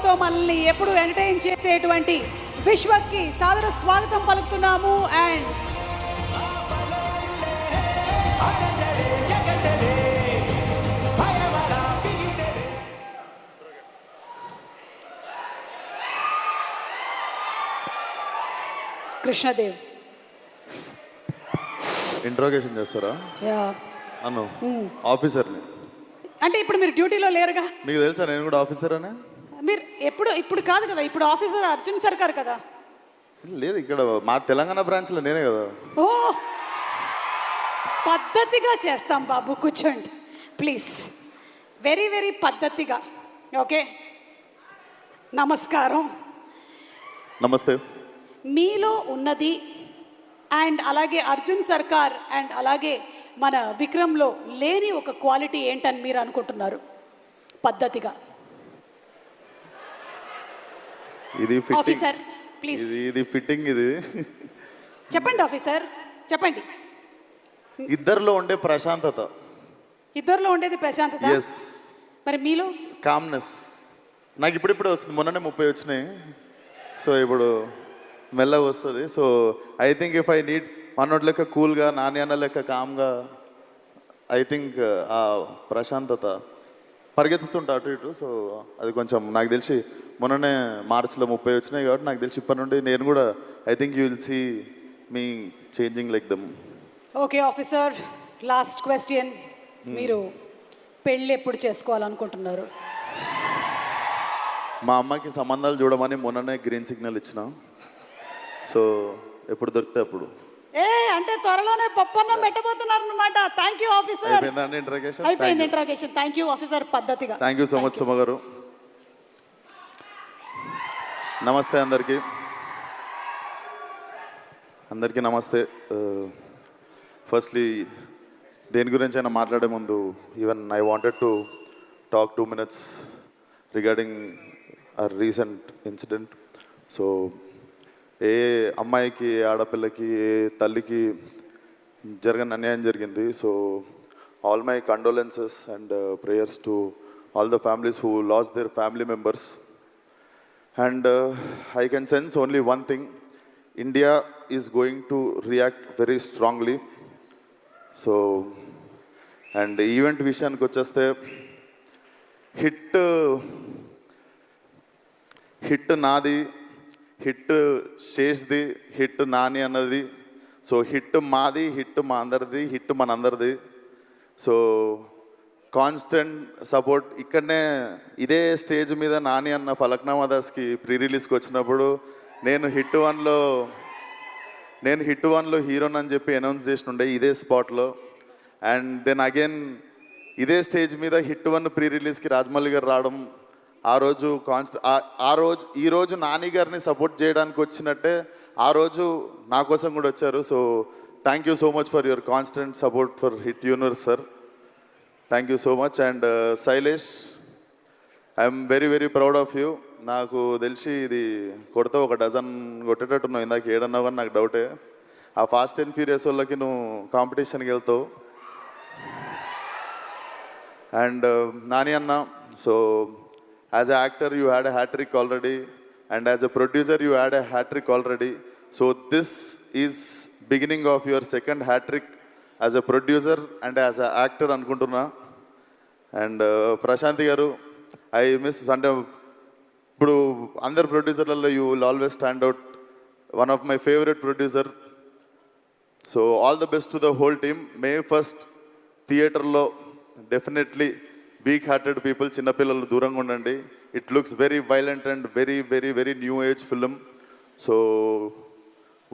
షోతో మనల్ని ఎప్పుడు ఎంటర్టైన్ చేసేటువంటి విశ్వక్కి సాదర స్వాగతం పలుకుతున్నాము. అండ్ కృష్ణదేవ్ ఇంట్రోగేషన్ చేస్తారా? అను ఆఫీసర్ని. అంటే ఇప్పుడు మీరు డ్యూటీలో లేరుగా? మీకు తెలుసా నేను కూడా ఆఫీసర్ అని? మీరు ఇప్పుడు కాదు కదా, ఇప్పుడు ఆఫీసర్ అర్జున్ సర్కార్ కదా. లేదు, ఇక్కడ మా తెలంగాణ బ్రాంచ్లో నేనే కదా. ఓ పద్ధతిగా చేస్తాం బాబు, కూర్చోండి ప్లీజ్. వెరీ వెరీ పద్ధతిగా. ఓకే, నమస్కారం. నమస్తే. మీలో ఉన్నది అండ్ అలాగే అర్జున్ సర్కార్ అండ్ అలాగే మన విక్రమ్లో లేని ఒక క్వాలిటీ ఏంటని మీరు అనుకుంటున్నారు? పద్ధతిగా. ఇది ఆఫీసర్ ప్లీజ్. ఇది ఫిట్టింగ్. ఇది చెప్పండి ఆఫీసర్, చెప్పండి. ఇద్దరిలో ఉండే ప్రశాంతత. ఇద్దరిలో ఉండేది ప్రశాంతత. ఎస్. మరి మీలో? కామ్నెస్. నాకు ఇప్పుడిప్పుడే వస్తుంది, మొన్ననే 30 వచ్చినాయి. సో ఇప్పుడు మెల్లగా వస్తుంది. So I think if I need మనోటి లెక్క కూల్గా, నాని అన్న లెక్క కామ్గా, ఐ థింక్ ఆ ప్రశాంతత పరిగెత్తుతుంటా అటు ఇటు. సో అది కొంచెం నాకు తెలిసి మొన్ననే మార్చిలో 30 వచ్చినాయి కాబట్టి నాకు తెలిసి ఇప్పటి నుండి నేను కూడా I think you will see me changing like them. Okay officer, last question. మీరు పెళ్ళి ఎప్పుడు చేసుకోవాలనుకుంటున్నారు? మా అమ్మకి సంబంధాలు చూడమని మొన్ననే గ్రీన్ సిగ్నల్ ఇచ్చిన. సో ఎప్పుడు దొరికితే అప్పుడు. అంటే త్వరలోనే పప్పన్నం పెట్టబోతున్నారు అనమాట. Thank you officer. అయిపోయింది ఇంట్రాగేషన్. Thank you officer. పద్ధతిగా. Thank you so much Suma గారు. నమస్తే అందరికీ. నమస్తే. ఫస్ట్లీ దేని గురించి అయినా మాట్లాడే ముందు even I wanted to talk 2 minutes regarding a recent incident. So ఏ అమ్మాయికి, ఏ ఆడపిల్లకి, ఏ తల్లికి జరగని అన్యాయం జరిగింది. So all my condolences and prayers to all the families who lost their family members. And I can sense only one thing, India is going to react very strongly. So and event విషయానికి వచ్చేస్తే hit నాది, hit శేష్ది, hit Nani అన్నది. So hit మాది, hit మా అందరిది, hit మనందరిది. So constant support. ఇక్కడనే ఇదే స్టేజ్ మీద నాని అన్న ఫలక్నామా దాస్కి ప్రీ రిలీజ్కి వచ్చినప్పుడు నేను హిట్ వన్లో హీరోని అని చెప్పి అనౌన్స్ చేసినుండే ఇదే స్పాట్లో. అండ్ దెన్ అగైన్ ఇదే స్టేజ్ మీద హిట్ 1 ప్రీ రిలీజ్కి రాజమౌళి గారు రావడం, ఈరోజు నాని గారిని సపోర్ట్ చేయడానికి వచ్చినట్టే ఆ రోజు నా కోసం కూడా వచ్చారు. So thank you so much for your constant support for hit universe sir. Thank you so much. And Shailesh, I'm very very proud of you. నాకు తెలిసి ఇది కొడితే ఒక డజన్ కొట్టేటట్టున్నావు. ఇందాక ఏడన్నావు కానీ నాకు డౌటే. ఆ ఫాస్ట్ అండ్ ఫ్యూరియస్ వాళ్ళకి నువ్వు కాంపిటీషన్కి వెళ్తావు. అండ్ నాని అన్న, so as an actor you had a hat trick already, and as a producer you had a hat trick already. So this is beginning of your second hat trick as a producer and as an actor anukuntunna. And Prashanti garu, I miss అంటే ఇప్పుడు అందరు ప్రొడ్యూసర్లలో you will always stand out, one of my favorite producer. So all the best to the whole team. May 1st థియేటర్లో definitely weak hearted people, చిన్నపిల్లలు దూరంగా ఉండండి. It looks very violent and very very very new age film. So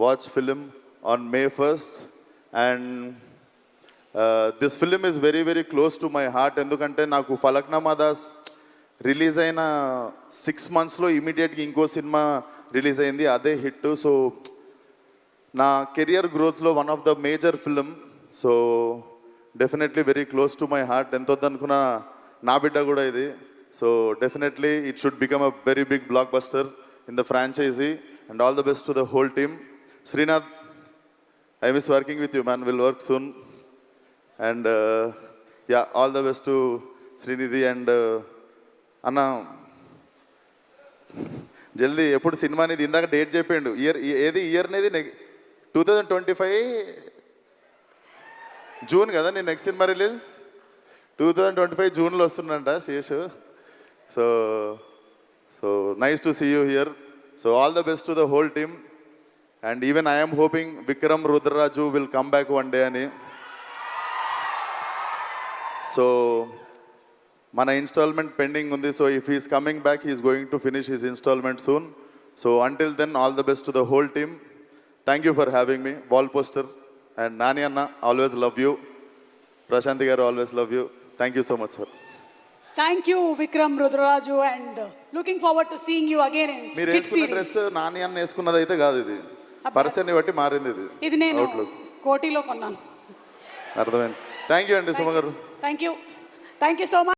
watch film on May 1st. And this film is very very close to my heart. ఎందుకంటే నాకు Falaknuma Das release అయిన 6 monthsలో ఇమీడియట్గా ఇంకో cinema release అయింది, అదే హిట్. సో నా career గ్రోత్లో one of the major film. So definitely very close to my heart. ఎంత వద్దనుకున్నా నా బిడ్డ కూడా ఇది. So definitely it should become a very big blockbuster in the franchise. And all the best to the whole team. Srinath, I miss working with you man, will work soon. And yeah, all the best to Srinidhi. And అన్న జల్దీ ఎప్పుడు cinema అనేది ఇందాక date చెప్పిండు year ఏది year అనేది 2025 June కదా నేను నెక్స్ట్ సినిమా రిలీజ్ 2025 జూన్లో వస్తుందంట Seshu. So so nice to see you here. So all the best to the whole team. And even I'm hoping Vikram Rudraraju will come back one day అని. So మన installment pending ఉంది. So if he's coming back he's going to finish his installment soon. So until then all the best to the whole team. Thank you for having me. Wall poster and Nani అన్న always love you. Prashanthi గారు always love you. Thank you so much sir. Thank you Vikram Rudraraju and looking forward to seeing you again in మీరు hit వేసుకున్న series. Dress Nani అన్న వేసుకున్నది అయితే కాదు, ఇది పర్సన్ని బట్టి మారింది. ఇది నేను అవుట్లుక్ కోటిలో కొన్నాను. అర్థమైంది. థ్యాంక్ యూ అండి సుమ గారు. Thank you so much.